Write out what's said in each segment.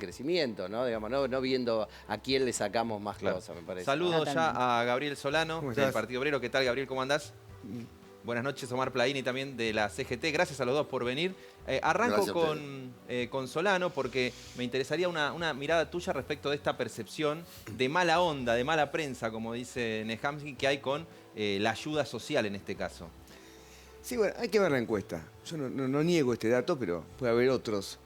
crecimiento, ¿no? Digamos, no viendo a quién le sacamos más cosas, me parece. Saludo ya a Gabriel Solano, del Partido Obrero. ¿Qué tal, Gabriel? ¿Cómo andás? Buenas noches, Omar Plaini, también de la CGT. Gracias a los dos por venir. Arranco con Solano porque me interesaría una mirada tuya respecto de esta percepción de mala onda, de mala prensa, como dice Nehamsky, que hay con la ayuda social en este caso. Sí, bueno, hay que ver la encuesta. Yo no niego este dato, pero puede haber otros.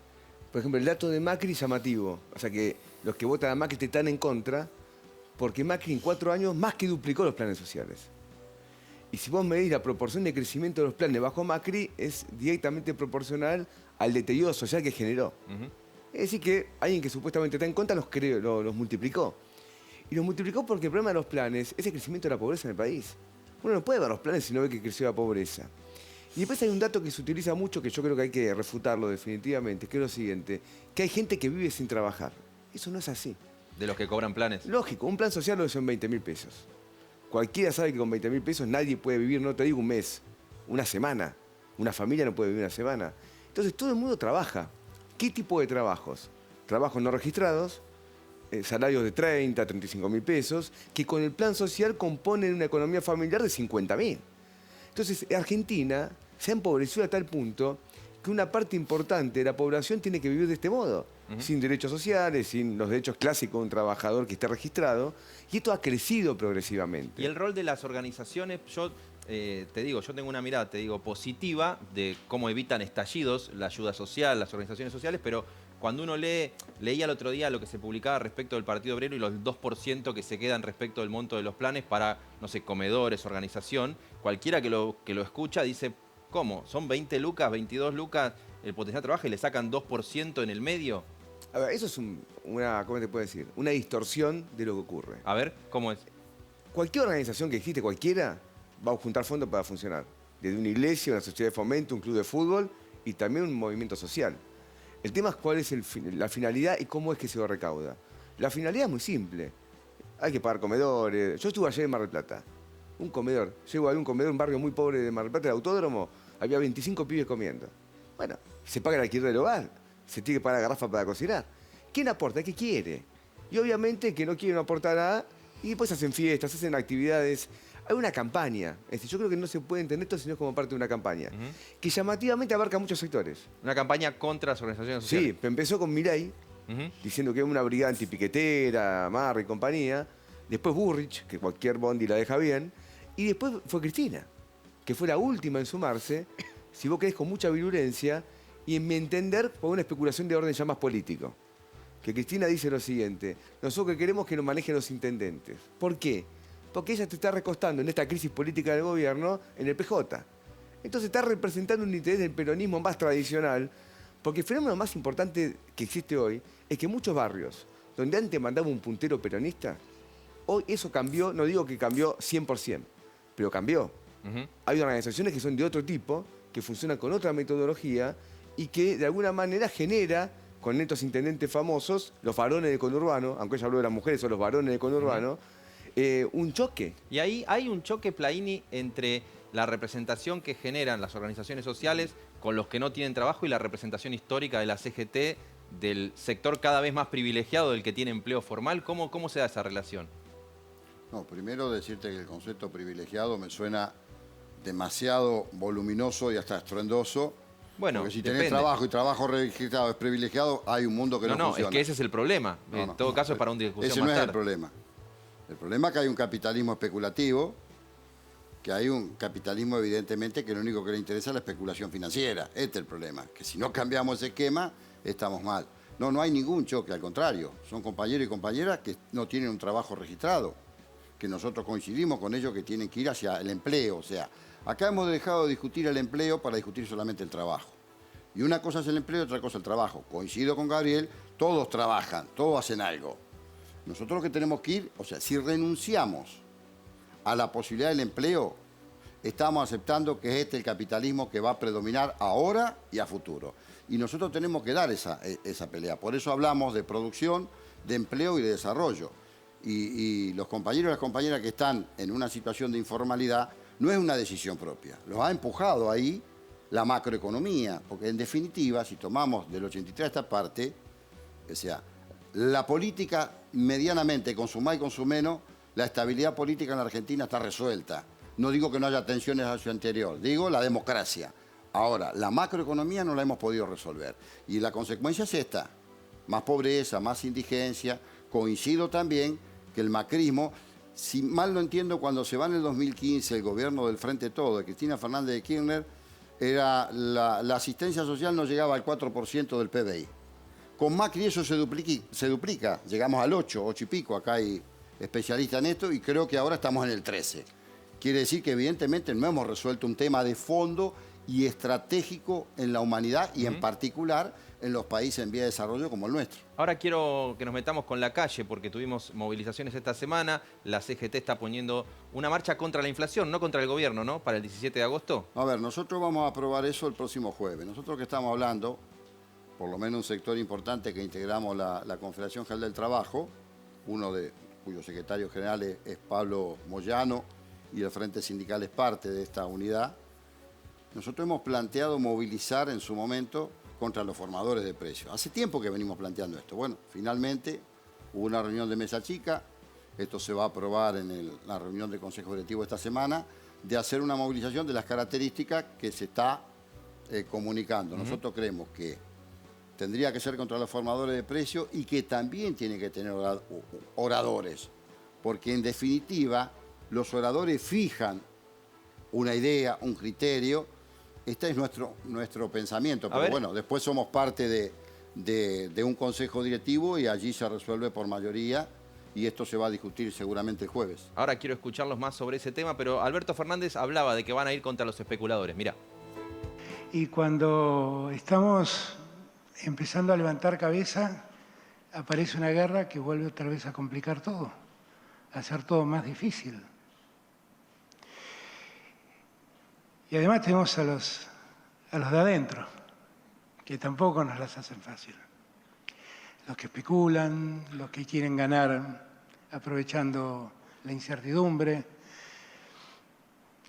Por ejemplo, el dato de Macri es llamativo. O sea que los que votan a Macri están en contra, porque Macri en 4 años más que duplicó los planes sociales. Y si vos medís la proporción de crecimiento de los planes bajo Macri, es directamente proporcional al deterioro social que generó. Es decir, que alguien que supuestamente está en contra los multiplicó. Y los multiplicó porque el problema de los planes es el crecimiento de la pobreza en el país. Uno no puede ver los planes si no ve que creció la pobreza. Y después hay un dato que se utiliza mucho, que yo creo que hay que refutarlo definitivamente, que es lo siguiente, que hay gente que vive sin trabajar. Eso no es así. ¿De los que cobran planes? Lógico, un plan social lo son 20.000 pesos. Cualquiera sabe que con 20.000 pesos nadie puede vivir, no te digo un mes, una semana. Una familia no puede vivir una semana. Entonces todo el mundo trabaja. ¿Qué tipo de trabajos? Trabajos no registrados, salarios de 30, 35.000 pesos, que con el plan social componen una economía familiar de 50.000. Entonces, Argentina se ha empobrecido a tal punto que una parte importante de la población tiene que vivir de este modo, sin derechos sociales, sin los derechos clásicos de un trabajador que esté registrado, y esto ha crecido progresivamente. Y el rol de las organizaciones, yo tengo una mirada, positiva de cómo evitan estallidos, la ayuda social, las organizaciones sociales, pero cuando uno leía el otro día lo que se publicaba respecto del Partido Obrero y los 2% que se quedan respecto del monto de los planes para, no sé, comedores, organización, cualquiera que lo escucha dice, ¿cómo? ¿Son 20 lucas, 22 lucas el potencial de trabajo y le sacan 2% en el medio? A ver, eso es ¿cómo te puedo decir? Una distorsión de lo que ocurre. A ver, ¿cómo es? Cualquier organización que existe, cualquiera, va a juntar fondos para funcionar. Desde una iglesia, una sociedad de fomento, un club de fútbol y también un movimiento social. El tema es cuál es la finalidad y cómo es que se lo recauda. La finalidad es muy simple. Hay que pagar comedores. Yo estuve ayer en Mar del Plata. Un comedor. Llego a un comedor, un barrio muy pobre de Mar del Plata, el Autódromo. Había 25 pibes comiendo. Bueno, se paga el alquiler del hogar. Se tiene que pagar la garrafa para cocinar. ¿Quién aporta? ¿Qué quiere? Y obviamente que no quieren aportar nada. Y después hacen fiestas, hacen actividades. Hay una campaña. Yo creo que no se puede entender esto sino como parte de una campaña. Que llamativamente abarca muchos sectores. Una campaña contra las organizaciones sociales. Sí, empezó con Milei, diciendo que es una brigada antipiquetera, Marra y compañía. Después Burrich, que cualquier bondi la deja bien. Y después fue Cristina, que fue la última en sumarse, si vos querés, con mucha virulencia, y en mi entender, por una especulación de orden ya más político. Que Cristina dice lo siguiente, nosotros que queremos que nos manejen los intendentes. ¿Por qué? Porque ella te está recostando en esta crisis política del gobierno en el PJ. Entonces está representando un interés del peronismo más tradicional, porque el fenómeno más importante que existe hoy es que muchos barrios, donde antes mandaba un puntero peronista, hoy eso cambió, no digo que cambió 100%, pero cambió. Hay organizaciones que son de otro tipo, que funcionan con otra metodología y que de alguna manera genera, con estos intendentes famosos, los varones del conurbano, aunque ella habló de las mujeres, son los varones del conurbano, un choque. Y ahí hay un choque, Plaini, entre la representación que generan las organizaciones sociales con los que no tienen trabajo y la representación histórica de la CGT del sector cada vez más privilegiado del que tiene empleo formal. ¿Cómo se da esa relación? No, primero decirte que el concepto privilegiado me suena demasiado voluminoso y hasta estruendoso. Bueno, porque si tenés trabajo y trabajo registrado es privilegiado, hay un mundo que no funciona. No, es que ese es el problema. En todo caso es para un discusión ese más no es tarde. el problema. El problema es que hay un capitalismo especulativo, que hay un capitalismo evidentemente que lo único que le interesa es la especulación financiera. Este es el problema, que si no cambiamos ese esquema, estamos mal. No hay ningún choque, al contrario. Son compañeros y compañeras que no tienen un trabajo registrado, que nosotros coincidimos con ellos que tienen que ir hacia el empleo. O sea, acá hemos dejado de discutir el empleo para discutir solamente el trabajo. Y una cosa es el empleo y otra cosa el trabajo. Coincido con Gabriel, todos trabajan, todos hacen algo. Nosotros lo que tenemos que ir, o sea, si renunciamos a la posibilidad del empleo, estamos aceptando que es el capitalismo que va a predominar ahora y a futuro. Y nosotros tenemos que dar esa pelea. Por eso hablamos de producción, de empleo y de desarrollo. Y los compañeros y las compañeras que están en una situación de informalidad no es una decisión propia. Los ha empujado ahí la macroeconomía. Porque en definitiva, si tomamos del 83 a esta parte, O sea, la política medianamente, con su más y con su menos, la estabilidad política en la Argentina está resuelta. No digo que no haya tensiones hacia el anterior, digo la democracia. Ahora, la macroeconomía no la hemos podido resolver. Y la consecuencia es esta, más pobreza, más indigencia. Coincido también que el macrismo, si mal no entiendo, cuando se va en el 2015 el gobierno del Frente Todo, de Cristina Fernández de Kirchner, la asistencia social no llegaba al 4% del PBI. Con Macri eso se duplica, llegamos al 8 y pico, acá hay especialistas en esto, y creo que ahora estamos en el 13. Quiere decir que evidentemente no hemos resuelto un tema de fondo y estratégico en la humanidad y en particular en los países en vía de desarrollo como el nuestro. Ahora quiero que nos metamos con la calle porque tuvimos movilizaciones esta semana. La CGT está poniendo una marcha contra la inflación, no contra el gobierno, ¿no? Para el 17 de agosto. A ver, nosotros vamos a aprobar eso el próximo jueves. Nosotros que estamos hablando, por lo menos un sector importante que integramos la Confederación General del Trabajo, cuyo secretario general es Pablo Moyano y el Frente Sindical es parte de esta unidad. Nosotros hemos planteado movilizar en su momento contra los formadores de precios. Hace tiempo que venimos planteando esto. Bueno, finalmente hubo una reunión de mesa chica, esto se va a aprobar en la reunión del Consejo Directivo esta semana, de hacer una movilización de las características que se está comunicando. Nosotros creemos que tendría que ser contra los formadores de precios y que también tiene que tener oradores, porque en definitiva los oradores fijan una idea, un criterio. Este es nuestro pensamiento, pero bueno, después somos parte de un consejo directivo y allí se resuelve por mayoría y esto se va a discutir seguramente el jueves. Ahora quiero escucharlos más sobre ese tema, pero Alberto Fernández hablaba de que van a ir contra los especuladores. Mirá. Y cuando estamos empezando a levantar cabeza, aparece una guerra que vuelve otra vez a complicar todo, a hacer todo más difícil. Y además tenemos a los de adentro, que tampoco nos las hacen fácil. Los que especulan, los que quieren ganar aprovechando la incertidumbre,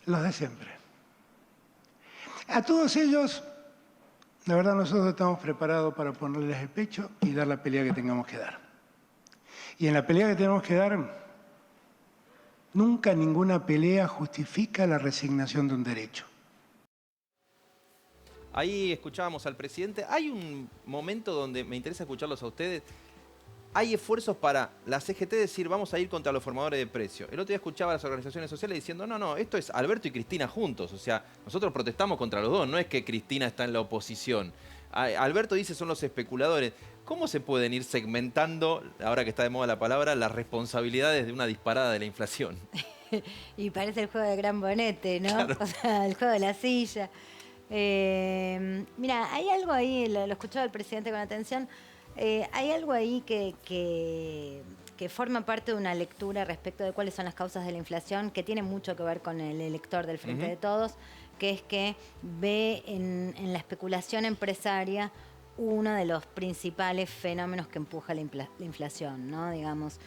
los de siempre. A todos ellos, la verdad, nosotros estamos preparados para ponerles el pecho y dar la pelea que tengamos que dar. Y en la pelea que tenemos que dar, nunca ninguna pelea justifica la resignación de un derecho. Ahí escuchábamos al presidente. Hay un momento donde me interesa escucharlos a ustedes. Hay esfuerzos para la CGT decir vamos a ir contra los formadores de precios. El otro día escuchaba a las organizaciones sociales diciendo no, esto es Alberto y Cristina juntos. O sea, nosotros protestamos contra los dos, no es que Cristina está en la oposición. Alberto dice son los especuladores. ¿Cómo se pueden ir segmentando, ahora que está de moda la palabra, las responsabilidades de una disparada de la inflación? Y parece el juego de Gran Bonete, ¿no? Claro. O sea, el juego de la silla. Mira, hay algo ahí, lo escuchaba el presidente con atención, hay algo ahí que forma parte de una lectura respecto de cuáles son las causas de la inflación, que tiene mucho que ver con el elector del Frente de Todos, que es que ve en la especulación empresaria uno de los principales fenómenos que empuja la inflación, ¿no? Digamos.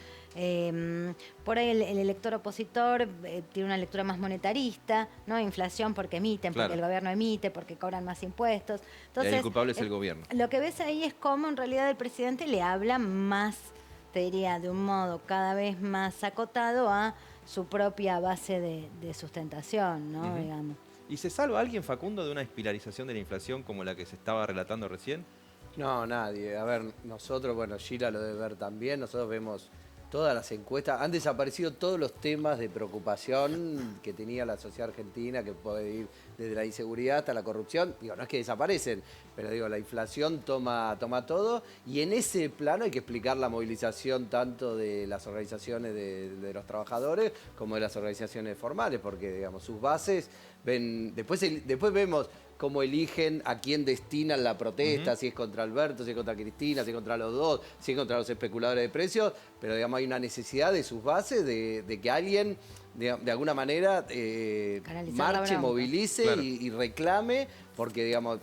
Por ahí el elector opositor tiene una lectura más monetarista, ¿no? Inflación porque emiten, porque el gobierno emite, porque cobran más impuestos. Entonces, el culpable es el gobierno. Lo que ves ahí es cómo en realidad el presidente le habla más, te diría, de un modo cada vez más acotado a su propia base de sustentación, ¿no? Digamos. ¿Y se salva alguien, Facundo, de una espiralización de la inflación como la que se estaba relatando recién? No, nadie. A ver, nosotros, bueno, Gira lo debe ver también, nosotros vemos todas las encuestas, han desaparecido todos los temas de preocupación que tenía la sociedad argentina, que puede ir desde la inseguridad hasta la corrupción. Digo, no es que desaparecen, pero digo, la inflación toma todo, y en ese plano hay que explicar la movilización tanto de las organizaciones de los trabajadores como de las organizaciones formales, porque digamos, sus bases ven, después vemos cómo eligen a quién destinan la protesta, si es contra Alberto, si es contra Cristina, si es contra los dos, si es contra los especuladores de precios, pero digamos hay una necesidad de sus bases de que alguien de alguna manera marche, movilice y reclame, porque digamos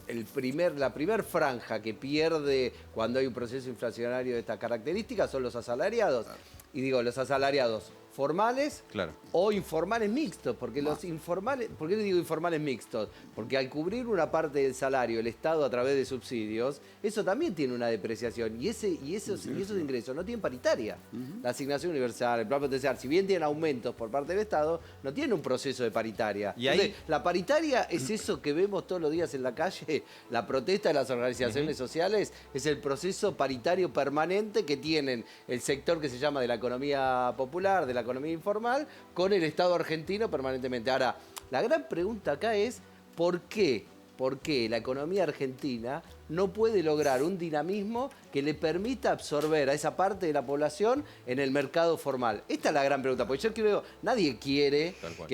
la primer franja que pierde cuando hay un proceso inflacionario de estas características son los asalariados. Y digo, los asalariados formales Claro. o informales mixtos, porque los informales, ¿por qué le digo informales mixtos? Porque al cubrir una parte del salario el Estado a través de subsidios, eso también tiene una depreciación y esos ingresos no tienen paritaria. La asignación universal, el plan potencial, si bien tienen aumentos por parte del Estado, no tienen un proceso de paritaria. Y ahí- Entonces, la paritaria es eso que vemos todos los días en la calle, la protesta de las organizaciones sociales, es el proceso paritario permanente que tienen el sector que se llama de la economía popular, de la economía informal, con el Estado argentino permanentemente. Ahora, la gran pregunta acá es, ¿por qué? ¿Por qué la economía argentina no puede lograr un dinamismo que le permita absorber a esa parte de la población en el mercado formal? Esta es la gran pregunta, porque yo creo, nadie quiere Tal cual.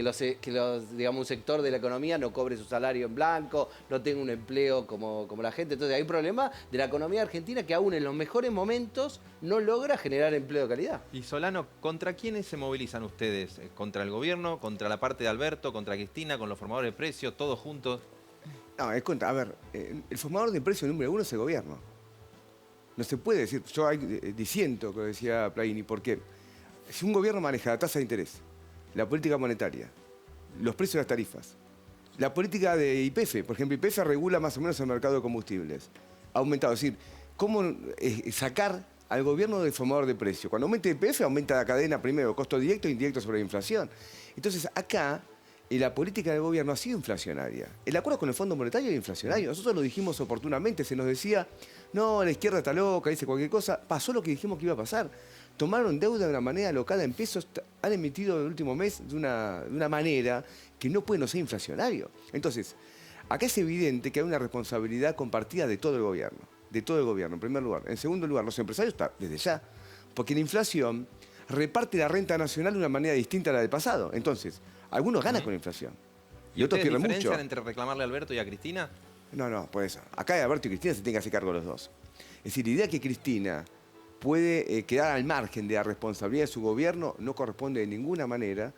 digamos, un sector de la economía no cobre su salario en blanco, no tenga un empleo como la gente. Entonces hay un problema de la economía argentina que aún en los mejores momentos no logra generar empleo de calidad. Y Solano, ¿contra quiénes se movilizan ustedes? ¿Contra el gobierno? ¿Contra la parte de Alberto? ¿Contra Cristina? ¿Con los formadores de precios? ¿Todos juntos? No, es contra. A ver, el formador de precios número 1 es el gobierno. No se puede decir, yo disiento, que decía Plaini, porque si un gobierno maneja la tasa de interés, la política monetaria, los precios de las tarifas, la política de YPF, por ejemplo, YPF regula más o menos el mercado de combustibles, ha aumentado, es decir, cómo sacar al gobierno del formador de precios. Cuando aumenta YPF, aumenta la cadena primero, costo directo e indirecto sobre la inflación. Entonces, acá la política del gobierno ha sido inflacionaria. El acuerdo con el Fondo Monetario es inflacionario. Nosotros lo dijimos oportunamente, se nos decía, no, la izquierda está loca, dice cualquier cosa. Pasó lo que dijimos que iba a pasar. Tomaron deuda de una manera alocada en pesos, han emitido el último mes de una manera que no puede no ser inflacionario. Entonces, acá es evidente que hay una responsabilidad compartida de todo el gobierno. De todo el gobierno, en primer lugar. En segundo lugar, los empresarios está desde ya. Porque la inflación reparte la renta nacional de una manera distinta a la del pasado. Entonces, algunos ganan con la inflación. ¿Y otros ustedes pierden diferencian mucho. entre reclamarle a Alberto y a Cristina? No, por eso. Acá Alberto y Cristina se tienen que hacer cargo los dos. Es decir, la idea que Cristina puede quedar al margen de la responsabilidad de su gobierno no corresponde de ninguna manera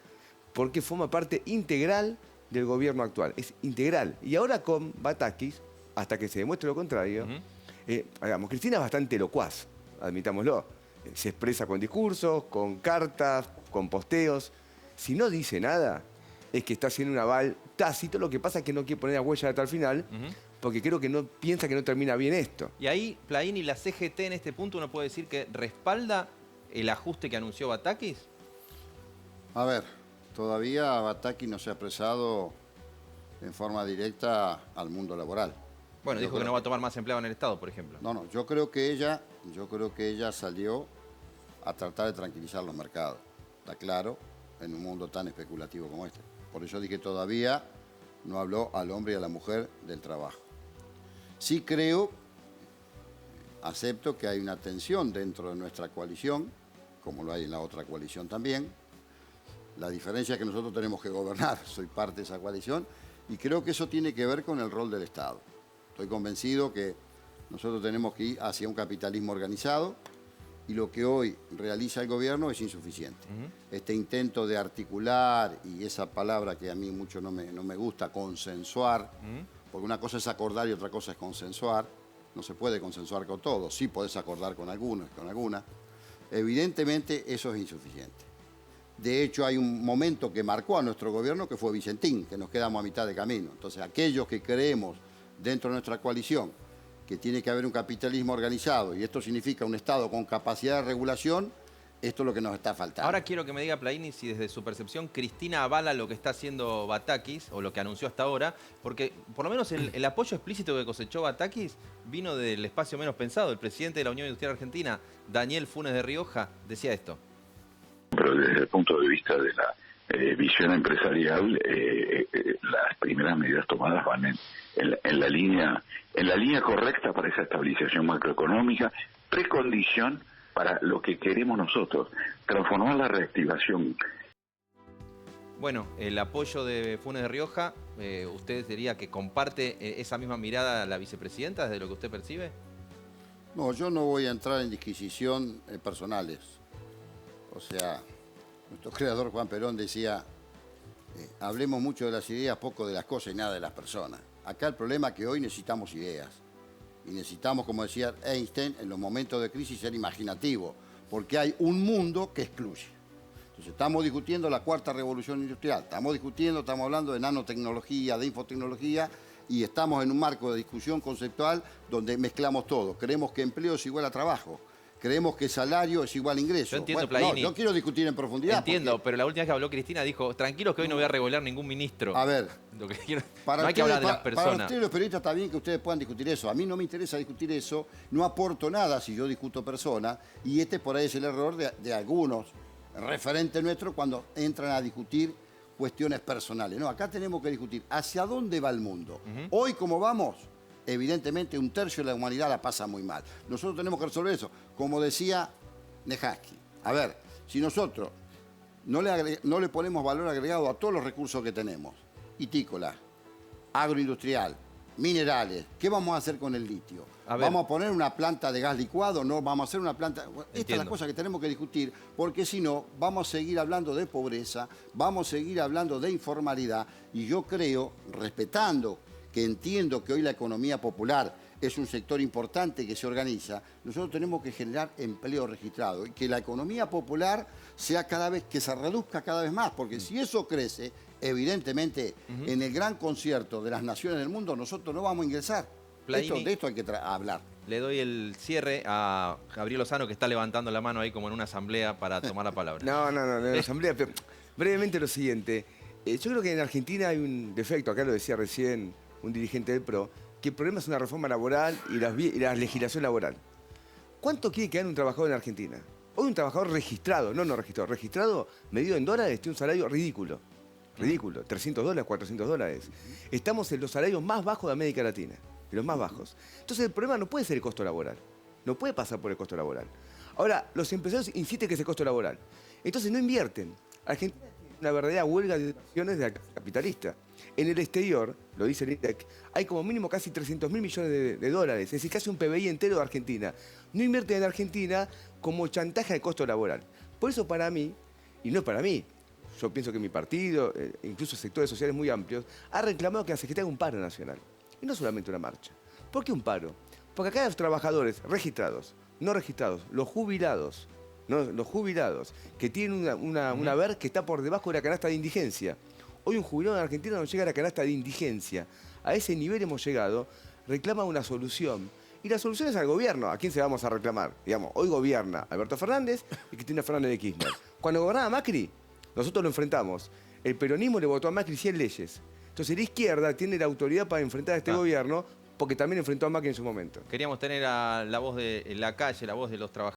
porque forma parte integral del gobierno actual. Es integral. Y ahora con Batakis, hasta que se demuestre lo contrario, digamos, Cristina es bastante locuaz, admitámoslo. Se expresa con discursos, con cartas, con posteos. Si no dice nada, es que está haciendo un aval tácito. Lo que pasa es que no quiere poner la huella hasta el final, porque creo que no piensa que no termina bien esto. Y ahí, Plaini, la CGT en este punto uno puede decir que respalda el ajuste que anunció Batakis. A ver, todavía Bataki no se ha expresado en forma directa al mundo laboral. Bueno, Yo dijo que creo no va a tomar más empleado en el Estado, por ejemplo. No, yo creo que ella salió a tratar de tranquilizar los mercados. Está claro, en un mundo tan especulativo como este. Por eso dije todavía no habló al hombre y a la mujer del trabajo. Sí creo, acepto que hay una tensión dentro de nuestra coalición, como lo hay en la otra coalición también. La diferencia es que nosotros tenemos que gobernar, soy parte de esa coalición, y creo que eso tiene que ver con el rol del Estado. Estoy convencido que nosotros tenemos que ir hacia un capitalismo organizado y lo que hoy realiza el gobierno es insuficiente. Este intento de articular, y esa palabra que a mí mucho no me gusta, consensuar, porque una cosa es acordar y otra cosa es consensuar, no se puede consensuar con todos, sí podés acordar con algunos, con algunas. Evidentemente eso es insuficiente. De hecho, hay un momento que marcó a nuestro gobierno que fue Vicentín, que nos quedamos a mitad de camino. Entonces, aquellos que creemos dentro de nuestra coalición que tiene que haber un capitalismo organizado y esto significa un Estado con capacidad de regulación, esto es lo que nos está faltando. Ahora quiero que me diga, Plaini, si desde su percepción Cristina avala lo que está haciendo Batakis o lo que anunció hasta ahora, porque por lo menos el apoyo explícito que cosechó Batakis vino del espacio menos pensado. El presidente de la Unión Industrial Argentina, Daniel Funes de Rioja, decía esto. Pero desde el punto de vista de la visión empresarial, las primeras medidas tomadas van en la línea correcta para esa estabilización macroeconómica, precondición para lo que queremos nosotros, transformar la reactivación. Bueno, el apoyo de Funes de Rioja, ¿usted diría que comparte esa misma mirada la vicepresidenta desde lo que usted percibe? No, yo no voy a entrar en disquisición personales. O sea, nuestro creador Juan Perón decía, hablemos mucho de las ideas, poco de las cosas y nada de las personas. Acá el problema es que hoy necesitamos ideas. Y necesitamos, como decía Einstein, en los momentos de crisis ser imaginativos, porque hay un mundo que excluye. Entonces, estamos discutiendo la cuarta revolución industrial, estamos hablando de nanotecnología, de infotecnología, y estamos en un marco de discusión conceptual donde mezclamos todo. Creemos que empleo es igual a trabajo. Creemos que salario es igual a ingreso. Yo entiendo, bueno, Plaini. no quiero discutir en profundidad. Entiendo, porque, pero la última vez que habló Cristina dijo, tranquilos que hoy no voy a regular ningún ministro. a ver, Lo que quiero- para no hay que ustedes, hablar de las para personas. ustedes los periodistas está bien que ustedes puedan discutir eso. A mí no me interesa discutir eso, no aporto nada si yo discuto personas, y este por ahí es el error de algunos referentes nuestros cuando entran a discutir cuestiones personales. No, acá tenemos que discutir hacia dónde va el mundo. Hoy, como vamos, evidentemente un tercio de la humanidad la pasa muy mal. Nosotros tenemos que resolver eso. Como decía Nejaski, a ver, si nosotros no le ponemos valor agregado a todos los recursos que tenemos, vitícola, agroindustrial, minerales, ¿qué vamos a hacer con el litio? A ver. ¿Vamos a poner una planta de gas licuado? ¿No? ¿Vamos a hacer una planta? Bueno, esta es la Entiendo. cosa que tenemos que discutir, porque si no, vamos a seguir hablando de pobreza, vamos a seguir hablando de informalidad, y yo creo, respetando que entiendo que hoy la economía popular es un sector importante que se organiza, nosotros tenemos que generar empleo registrado y que la economía popular sea cada vez, que se reduzca cada vez más, porque si eso crece, evidentemente, en el gran concierto de las naciones del mundo, nosotros no vamos a ingresar. Plaini. De esto hay que hablar. Le doy el cierre a Gabriel Lozano, que está levantando la mano ahí como en una asamblea para tomar la palabra. No, en la asamblea. Pero brevemente lo siguiente. Yo creo que en Argentina hay un defecto, acá lo decía recién un dirigente del PRO, que el problema es una reforma laboral y la legislación laboral. ¿Cuánto quiere que gane un trabajador en Argentina? Hoy un trabajador registrado, no registrado, medido en dólares, tiene un salario ridículo. Ridículo, $300, $400. Estamos en los salarios más bajos de América Latina, de los más bajos. Entonces el problema no puede ser el costo laboral, no puede pasar por el costo laboral. Ahora, los empresarios insisten que es el costo laboral. Entonces no invierten. Argentina tiene una verdadera huelga de inversiones de la clase capitalista. En el exterior, lo dice el INDEC, hay como mínimo casi 300.000 millones de dólares, es decir, casi un PBI entero de Argentina. No invierten en Argentina como chantaje al costo laboral. Por eso para mí, y no es para mí, yo pienso que mi partido, incluso sectores sociales muy amplios, ha reclamado que se haga un paro nacional. Y no solamente una marcha. ¿Por qué un paro? Porque acá los trabajadores registrados, no registrados, los jubilados, que tienen una haber que está por debajo de la canasta de indigencia. Hoy un jubilado en Argentina no llega a la canasta de indigencia. A ese nivel hemos llegado, reclama una solución. Y la solución es al gobierno. ¿A quién se vamos a reclamar? Digamos, hoy gobierna Alberto Fernández y Cristina Fernández de Kirchner. Cuando gobernaba Macri, nosotros lo enfrentamos. El peronismo le votó a Macri 100 leyes. Entonces la izquierda tiene la autoridad para enfrentar a este gobierno porque también enfrentó a Macri en su momento. Queríamos tener a la voz de la calle, la voz de los trabajadores.